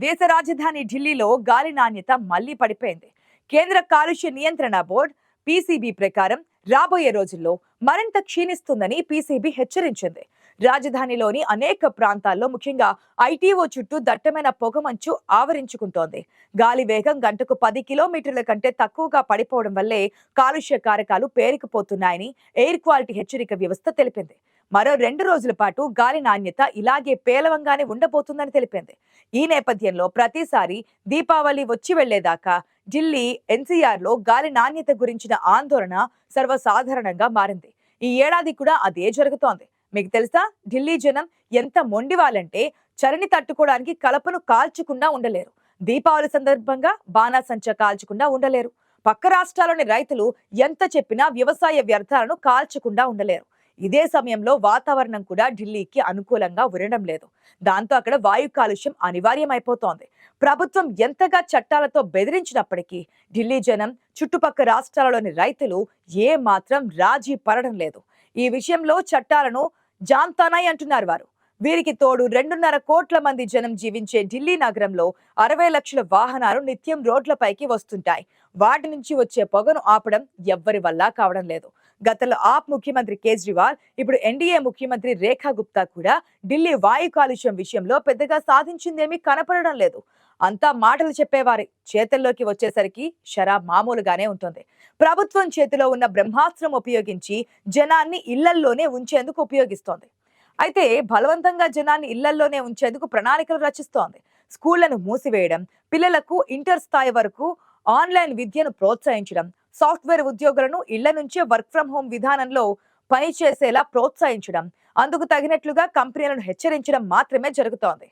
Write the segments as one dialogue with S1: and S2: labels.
S1: దేశ రాజధాని ఢిల్లీలో గాలి నాణ్యత మళ్లీ పడిపోయింది. కేంద్ర కాలుష్య నియంత్రణ బోర్డు పీసీబీ ప్రకారం రాబోయే రోజుల్లో మరింత క్షీణిస్తుందని పీసీబీ హెచ్చరించింది. రాజధానిలోని అనేక ప్రాంతాల్లో ముఖ్యంగా ఐటీఓ చుట్టూ దట్టమైన పొగమంచు ఆవరించుకుంటోంది. గాలి వేగం గంటకు 10 కిలోమీటర్ల కంటే తక్కువగా పడిపోవడం వల్లే కాలుష్య కారకాలు పేరుకుపోతున్నాయని ఎయిర్ క్వాలిటీ హెచ్చరిక వ్యవస్థ తెలిపింది. మరో 2 రోజుల పాటు గాలి నాణ్యత ఇలాగే పేలవంగానే ఉండబోతుందని తెలిపింది. ఈ నేపథ్యంలో ప్రతిసారి దీపావళి వచ్చి వెళ్లేదాకా ఢిల్లీ ఎన్సీఆర్ లో గాలి నాణ్యత గురించిన ఆందోళన సర్వసాధారణంగా మారింది. ఈ ఏడాది కూడా అదే జరుగుతోంది. మీకు తెలుసా, ఢిల్లీ జనం ఎంత మొండివాళ్ళంటే చలిని తట్టుకోవడానికి కలపను కాల్చకుండా ఉండలేరు. దీపావళి సందర్భంగా బాణాసంచా కాల్చకుండా ఉండలేరు. పక్క రాష్ట్రాల్లోని రైతులు ఎంత చెప్పినా వ్యవసాయ వ్యర్థాలను కాల్చకుండా ఉండలేరు. ఇదే సమయంలో వాతావరణం కూడా ఢిల్లీకి అనుకూలంగా ఉండడం లేదు. దాంతో అక్కడ వాయు కాలుష్యం అనివార్యమైపోతోంది. ప్రభుత్వం ఎంతగా చట్టాలతో బెదిరించినప్పటికీ ఢిల్లీ జనం, చుట్టుపక్కల రాష్ట్రాలలోని రైతులు ఏ మాత్రం రాజీ పడడం లేదు. ఈ విషయంలో చట్టాలను జాంతానాయ్ అంటున్నారు వారు. వీరికి తోడు 2.5 కోట్ల మంది జనం జీవించే ఢిల్లీ నగరంలో 60 లక్షల వాహనాలు నిత్యం రోడ్లపైకి వస్తుంటాయి. వాటి నుంచి వచ్చే పొగను ఆపడం ఎవ్వరి వల్ల కావడం లేదు. గతంలో ఆప్ ముఖ్యమంత్రి కేజ్రీవాల్, ఇప్పుడు ఎన్డీఏ ముఖ్యమంత్రి రేఖా గుప్తా కూడా ఢిల్లీ వాయు కాలుష్యం విషయంలో పెద్దగా సాధించిందేమీ కనపడడం లేదు. అంతా మాటలు చెప్పేవారే, చేతల్లోకి వచ్చేసరికి షరా మామూలుగానే ఉంటుంది. ప్రభుత్వం చేతిలో ఉన్న బ్రహ్మాస్త్రం ఉపయోగించి జనాన్ని ఇళ్లల్లోనే ఉంచేందుకు ఉపయోగిస్తోంది. అయితే బలవంతంగా జనాన్ని ఇళ్లల్లోనే ఉంచేందుకు ప్రణాళికలు రచిస్తోంది. స్కూళ్లను మూసివేయడం, పిల్లలకు ఇంటర్ స్థాయి వరకు ఆన్లైన్ విద్యను ప్రోత్సహించడం, సాఫ్ట్వేర్ ఉద్యోగులను ఇళ్ల నుంచే వర్క్ ఫ్రం హోం విధానంలో పనిచేసేలా ప్రోత్సహించడం, అందుకు తగినట్లుగా కంపెనీలను హెచ్చరించడం మాత్రమే జరుగుతోంది.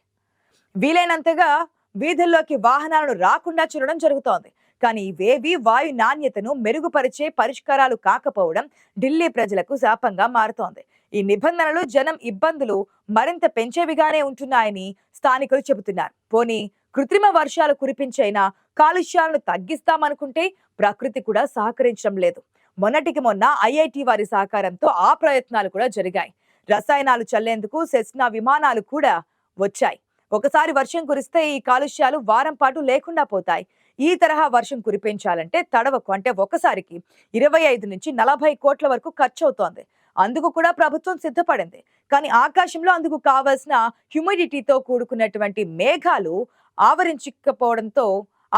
S1: వీలైనంతగా వీధుల్లోకి వాహనాలను రాకుండా చూడడం జరుగుతోంది. కానీ ఇవేవి వాయు నాణ్యతను మెరుగుపరిచే పరిష్కారాలు కాకపోవడం ఢిల్లీ ప్రజలకు శాపంగా మారుతోంది. ఈ నిబంధనలు జనం ఇబ్బందులు మరింత పెంచేవిగానే ఉంటున్నాయని స్థానికులు చెబుతున్నారు. పోనీ కృత్రిమ వర్షాలు కురిపించైనా కాలుష్యాలను తగ్గిస్తామనుకుంటే ప్రకృతి కూడా సహకరించడం లేదు. మొన్నటికి మొన్న ఐఐటి వారి సహకారంతో ఆ ప్రయత్నాలు కూడా జరిగాయి. రసాయనాలు చల్లేందుకు సెస్నా విమానాలు కూడా వచ్చాయి. ఒకసారి వర్షం కురిస్తే ఈ కాలుష్యాలు వారం పాటు లేకుండా పోతాయి. ఈ తరహా వర్షం కురిపించాలంటే తడవకు అంటే ఒకసారికి 25 నుంచి 40 కోట్ల వరకు ఖర్చు అవుతోంది. అందుకు కూడా ప్రభుత్వం సిద్ధపడింది. కానీ ఆకాశంలో అందుకు కావాల్సిన హ్యూమిడిటీతో కూడుకున్నటువంటి మేఘాలు ఆవరించకపోవడంతో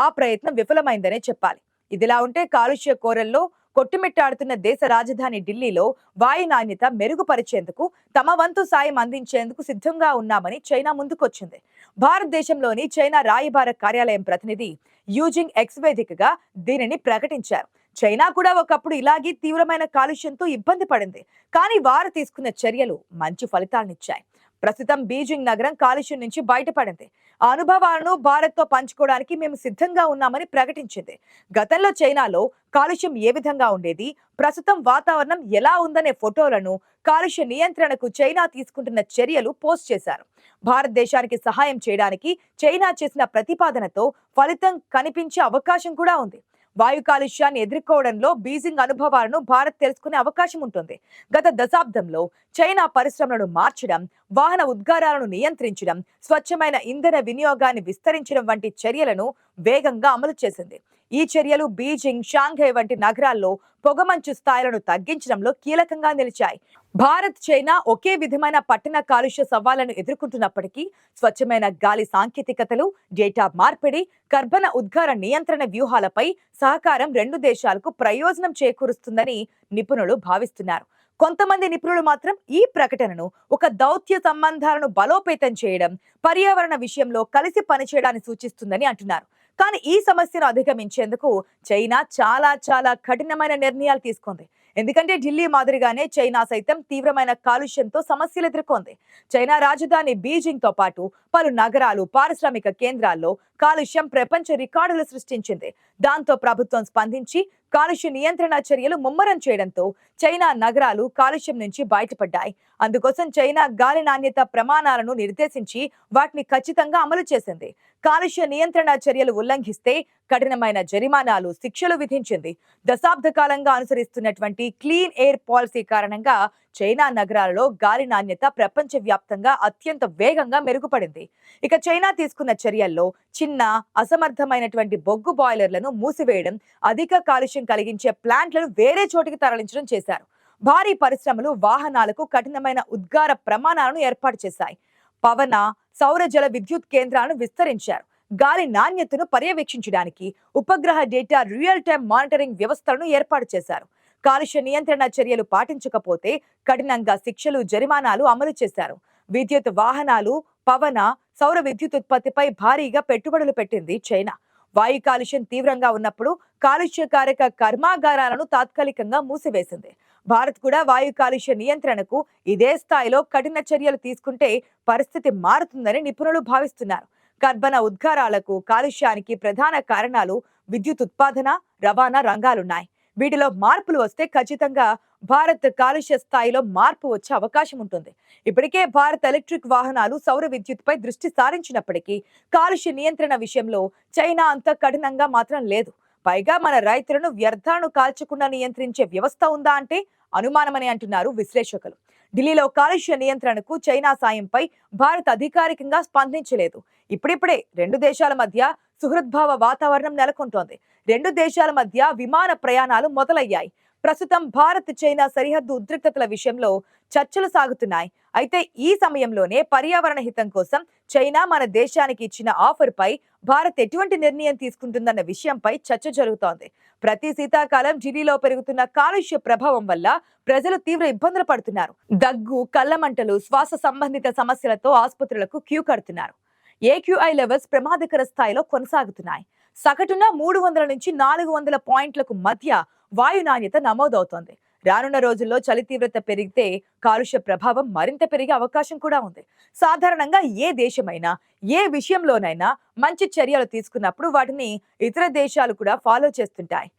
S1: ఆ ప్రయత్నం విఫలమైందనే చెప్పాలి. ఇదిలా ఉంటే కాలుష్య కోరల్లో కొట్టుమిట్టాడుతున్న దేశ రాజధాని ఢిల్లీలో వాయు నాణ్యత మెరుగుపరిచేందుకు తమ వంతు సాయం అందించేందుకు సిద్ధంగా ఉన్నామని చైనా ముందుకొచ్చింది. భారతదేశంలోని చైనా రాయబార కార్యాలయం ప్రతినిధి యూజింగ్ ఎక్స్ వేదికగా దీనిని ప్రకటించారు. చైనా కూడా ఒకప్పుడు ఇలాగే తీవ్రమైన కాలుష్యంతో ఇబ్బంది పడింది. కానీ వారు తీసుకున్న చర్యలు మంచి ఫలితాలనిచ్చాయి. ప్రస్తుతం బీజింగ్ నగరం కాలుష్యం నుంచి బయటపడింది. ఆ అనుభవాలను భారత్తో పంచుకోవడానికి మేము సిద్ధంగా ఉన్నామని ప్రకటించింది. గతంలో చైనాలో కాలుష్యం ఏ విధంగా ఉండేది, ప్రస్తుతం వాతావరణం ఎలా ఉందనే ఫోటోలను, కాలుష్య నియంత్రణకు చైనా తీసుకుంటున్న చర్యలు పోస్ట్ చేశారు. భారతదేశానికి సహాయం చేయడానికి చైనా చేసిన ప్రతిపాదనతో ఫలితం కనిపించే అవకాశం కూడా ఉంది. వాయు కాలుష్యాన్ని ఎదుర్కోవడంలో బీజింగ్ అనుభవాలను భారత్ తెలుసుకునే అవకాశం ఉంటుంది. గత దశాబ్దంలో చైనా పరిశ్రమలను మార్చడం, వాహన ఉద్గారాలను నియంత్రించడం, స్వచ్ఛమైన ఇంధన వినియోగాన్ని విస్తరించడం వంటి చర్యలను వేగంగా అమలు చేసింది. ఈ చర్యలు బీజింగ్, షాంఘై వంటి నగరాల్లో పొగమంచు స్థాయిలను తగ్గించడంలో కీలకంగా నిలిచాయి. భారత్, చైనా ఒకే విధమైన పట్టణ కాలుష్య సవాళ్లను ఎదుర్కొంటున్నప్పటికీ స్వచ్ఛమైన గాలి సాంకేతికతలు, డేటా మార్పిడి, కర్బన ఉద్గార నియంత్రణ వ్యూహాలపై సహకారం 2 దేశాలకు ప్రయోజనం చేకూరుస్తుందని నిపుణులు భావిస్తున్నారు. కొంతమంది నిపుణులు మాత్రం ఈ ప్రకటనను ఒక దౌత్య సంబంధాలను బలోపేతం చేయడం, పర్యావరణ విషయంలో కలిసి పనిచేయడాన్ని సూచిస్తుందని అంటున్నారు. కానీ ఈ సమస్యను అధిగమించేందుకు చైనా చాలా కఠినమైన నిర్ణయాలు తీసుకుంది. ఎందుకంటే ఢిల్లీ మాదిరిగానే చైనా సైతం తీవ్రమైన కాలుష్యంతో సమస్యలు ఎదుర్కొంది. చైనా రాజధాని బీజింగ్ తో పాటు పలు నగరాలు, పారిశ్రామిక కేంద్రాల్లో కాలుష్యం ప్రపంచ రికార్డులు సృష్టించింది. దాంతో ప్రభుత్వం స్పందించి కాలుష్య నియంత్రణ చర్యలు ముమ్మరం చేయడంతో చైనా నగరాలు కాలుష్యం నుంచి బయటపడ్డాయి. అందుకోసం చైనా గాలి నాణ్యత ప్రమాణాలను నిర్దేశించి వాటిని ఖచ్చితంగా అమలు చేసింది. కాలుష్య నియంత్రణ చర్యలు ఉల్లంఘిస్తే కఠినమైన జరిమానాలు, శిక్షలు విధించింది. దశాబ్ద కాలంగా అనుసరిస్తున్నటువంటి క్లీన్ ఎయిర్ పాలసీ కారణంగా చైనా నగరాలలో గాలి నాణ్యత ప్రపంచవ్యాప్తంగా అత్యంత వేగంగా మెరుగుపడింది. ఇక చైనా తీసుకున్న చర్యల్లో చిన్న, అసమర్థమైనటువంటి బొగ్గు బాయిలర్లను మూసివేయడం, అధిక కాలుష్యం కలిగించే ప్లాంట్లను వేరే చోటికి తరలించడం చేశారు. భారీ పరిశ్రమలు, వాహనాలకు కఠినమైన ఉద్గార ప్రమాణాలను ఏర్పాటు చేశాయి. పవన, సౌర జల విద్యుత్ కేంద్రాలను విస్తరించారు. గాలి నాణ్యతను పర్యవేక్షించడానికి ఉపగ్రహ డేటా రియల్ టైం మానిటరింగ్ వ్యవస్థలను ఏర్పాటు చేశారు. కాలుష్య నియంత్రణ చర్యలు పాటించకపోతే కఠినంగా శిక్షలు, జరిమానాలు అమలు చేశారు. విద్యుత్ వాహనాలు, పవన, సౌర విద్యుత్ ఉత్పత్తిపై భారీగా పెట్టుబడులు పెట్టింది చైనా. వాయు కాలుష్యం తీవ్రంగా ఉన్నప్పుడు కాలుష్యకారక కర్మాగారాలను తాత్కాలికంగా మూసివేసింది. భారత్ కూడా వాయు కాలుష్య నియంత్రణకు ఇదే స్థాయిలో కఠిన చర్యలు తీసుకుంటే పరిస్థితి మారుతుందని నిపుణులు భావిస్తున్నారు. కర్బన ఉద్గారాలకు, కాలుష్యానికి ప్రధాన కారణాలు విద్యుత్ ఉత్పాదన, రవాణా రంగాలున్నాయి. వీటిలో మార్పులు వస్తే ఖచ్చితంగా భారత్ కాలుష్య స్థాయిలో మార్పు వచ్చే అవకాశం ఉంటుంది. ఇప్పటికే భారత్ ఎలక్ట్రిక్ వాహనాలు, సౌర విద్యుత్ పై దృష్టి సారించినప్పటికీ కాలుష్య నియంత్రణ విషయంలో చైనా అంత కఠినంగా మాత్రం లేదు. పైగా మన రైతులను వ్యర్థాలను కాల్చకుండా నియంత్రించే వ్యవస్థ ఉందా అంటే అనుమానమని అంటున్నారు విశ్లేషకులు. ఢిల్లీలో కాలుష్య నియంత్రణకు చైనా సాయంపై భారత్ అధికారికంగా స్పందించలేదు. ఇప్పుడిప్పుడే రెండు దేశాల మధ్య సుహృద్భావ వాతావరణం నెలకొంటోంది. రెండు దేశాల మధ్య విమాన ప్రయాణాలు మొదలయ్యాయి. ప్రస్తుతం భారత్, చైనా సరిహద్దు ఉద్రిక్తతల విషయంలో చర్చలు సాగుతున్నాయి. అయితే ఈ సమయంలోనే పర్యావరణ హితం కోసం చైనా మన దేశానికి ఇచ్చిన ఆఫర్ పై భారత్ ఎటువంటి నిర్ణయం తీసుకుంటుందన్న విషయంపై చర్చ జరుగుతోంది. ప్రతి శీతాకాలం ఢిల్లీలో పెరుగుతున్న కాలుష్య ప్రభావం వల్ల ప్రజలు తీవ్ర ఇబ్బందులు పడుతున్నారు. దగ్గు, కళ్లమంటలు, శ్వాస సంబంధిత సమస్యలతో ఆసుపత్రులకు క్యూ కడుతున్నారు. ఏక్యూఐ లెవెల్స్ ప్రమాదకర స్థాయిలో కొనసాగుతున్నాయి. సగటున 300 నుంచి 400 పాయింట్లకు మధ్య వాయు నాణ్యత నమోదవుతోంది. రానున్న రోజుల్లో చలి తీవ్రత పెరిగితే కాలుష్య ప్రభావం మరింత పెరిగే అవకాశం కూడా ఉంది. సాధారణంగా ఏ దేశమైనా, ఏ విషయంలోనైనా మంచి చర్యలు తీసుకున్నప్పుడు వాటిని ఇతర దేశాలు కూడా ఫాలో చేస్తుంటాయి.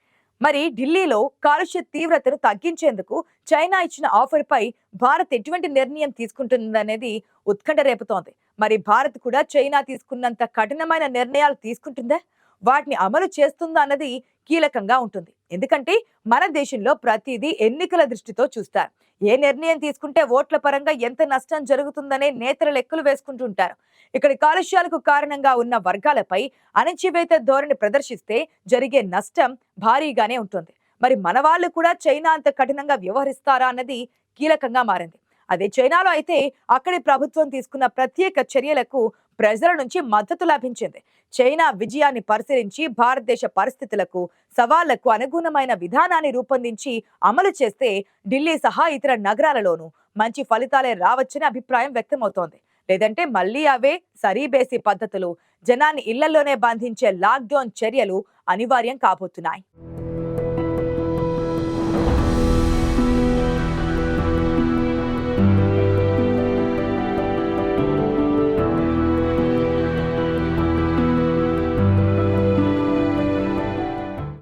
S1: మరి ఢిల్లీలో కాలుష్య తీవ్రతను తగ్గించేందుకు చైనా ఇచ్చిన ఆఫర్ పై భారత్ ఎటువంటి నిర్ణయం తీసుకుంటుందనేది ఉత్కంఠ రేపుతోంది. మరి భారత్ కూడా చైనా తీసుకున్నంత కఠినమైన నిర్ణయాలు తీసుకుంటుందా, వాటిని అమలు చేస్తుందా అన్నది కీలకంగా ఉంటుంది. ఎందుకంటే మన దేశంలో ప్రతిదీ ఎన్నికల దృష్టితో చూస్తారు. ఏ నిర్ణయం తీసుకుంటే ఓట్ల పరంగా ఎంత నష్టం జరుగుతుందనే నేతల లెక్కలు వేసుకుంటుంటారు. ఇక్కడి కాలుష్యాలకు కారణంగా ఉన్న వర్గాలపై అణచివేత ధోరణి ప్రదర్శిస్తే జరిగే నష్టం భారీగానే ఉంటుంది. మరి మన వాళ్ళు కూడా చైనా అంత కఠినంగా వ్యవహరిస్తారా అన్నది కీలకంగా మారింది. అదే చైనాలో అయితే అక్కడి ప్రభుత్వం తీసుకున్న ప్రత్యేక చర్యలకు ప్రజల నుంచి మద్దతు లభించింది. చైనా విజయాన్ని పరిశీలించి భారతదేశ పరిస్థితులకు, సవాళ్లకు అనుగుణమైన విధానాన్ని రూపొందించి అమలు చేస్తే ఢిల్లీ సహా ఇతర నగరాలలోనూ మంచి ఫలితాలే రావచ్చని అభిప్రాయం వ్యక్తమవుతోంది. లేదంటే మళ్లీ అవే సరీబేసి పద్ధతులు, జనాన్ని ఇళ్లలోనే బంధించే లాక్డౌన్ చర్యలు అనివార్యం కాబోతున్నాయి.